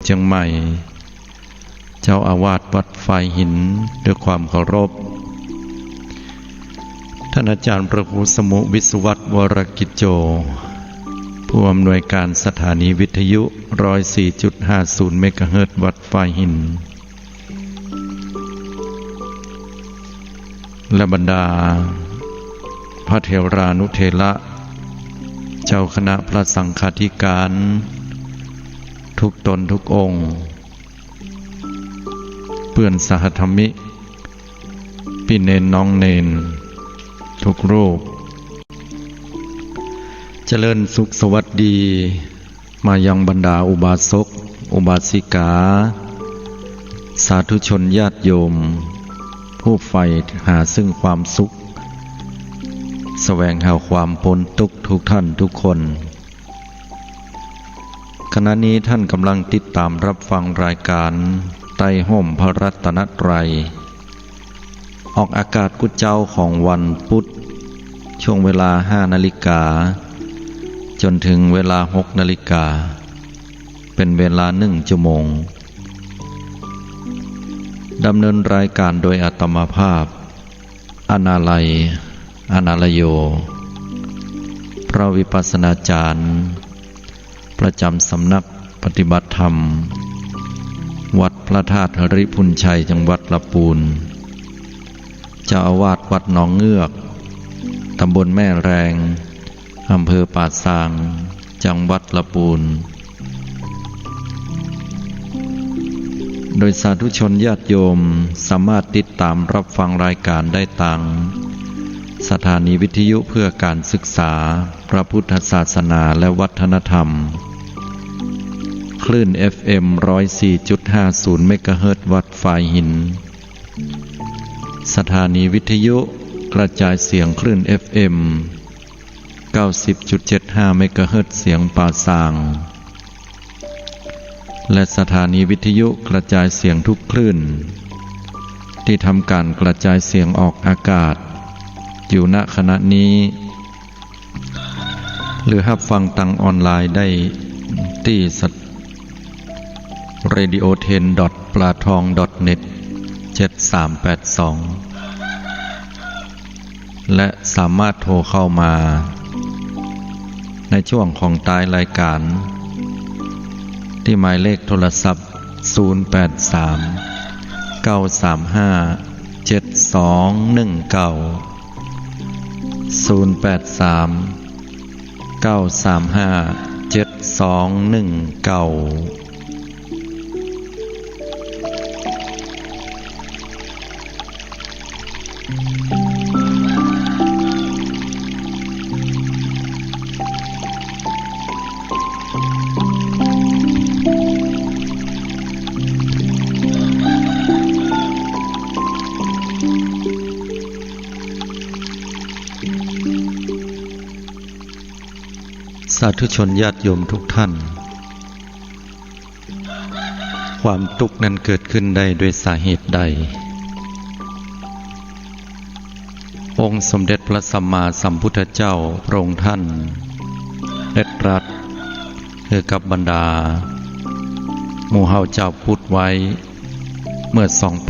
เชียงใหม่เจ้าอาวาสวัดไฟหินด้วยความเคารพท่านอาจารย์พระครูสมุวิศวัตวรกิจโจผู้อำนวยการสถานีวิทยุ 104.50 เมกะเฮิรตซ์วัดไฟหินและบรรดาพระเถรานุเถระเจ้าคณะพระสังฆาธิการทุกตนทุกองค์เพื่อนสหธรรมิกพี่เนนน้องเนนทุกรูปเจริญสุขสวัสดีมายังบรรดาอุบาสกอุบาสิกาสาธุชนญาติโยมผู้ใฝ่หาซึ่งความสุขแสวงหาความพ้นทุกข์ทุกท่านทุกคนขณะนี้ท่านกำลังติดตามรับฟังรายการไต่ห่มพระรัตนตรัยออกอากาศกุเจ้าของวันพุธช่วงเวลา 5 นาฬิกาจนถึงเวลา 6 นาฬิกาเป็นเวลา1 ชั่วโมงดำเนินรายการโดยอาตมาภาพอนาลัยโยพระวิปัสสนาจารย์ประจำสำนักปฏิบัติธรรมวัดพระธาตุหริพุนชัยจังหวัดลำพูนเจ้าอาวาสวัดหนองเงือกตำบลแม่แรงอำเภอป่าซางจังหวัดลำพูนโดยสาธุชนญาติโยมสามารถติดตามรับฟังรายการได้ทางสถานีวิทยุเพื่อการศึกษาพระพุทธศาสนาและวัฒนธรรมคลื่น FM 104.50 เมกะเฮิรตซ์วัดไฟหินสถานีวิทยุกระจายเสียงคลื่น FM 90.75 เมกะเฮิรตซ์เสียงป่าซางและสถานีวิทยุกระจายเสียงทุกคลื่นที่ทำการกระจายเสียงออกอากาศอยู่ณขณะนี้หรือรับฟังทางออนไลน์ได้ที่radio10.platong.net 7382และสามารถโทรเข้ามาในช่วงของท้ายรายการที่หมายเลขโทรศัพท์083 935 7219 083 935 7219สาธุชนญาติโยมทุกท่านความทุกข์นั้นเกิดขึ้นได้ด้วยสาเหตุใดองค์สมเด็จพระสัมมาสัมพุทธเจ้าพระองค์ท่านได้ตรัสกับบรรดาหมู่เฮาเจ้าพุทธไว้เมื่อ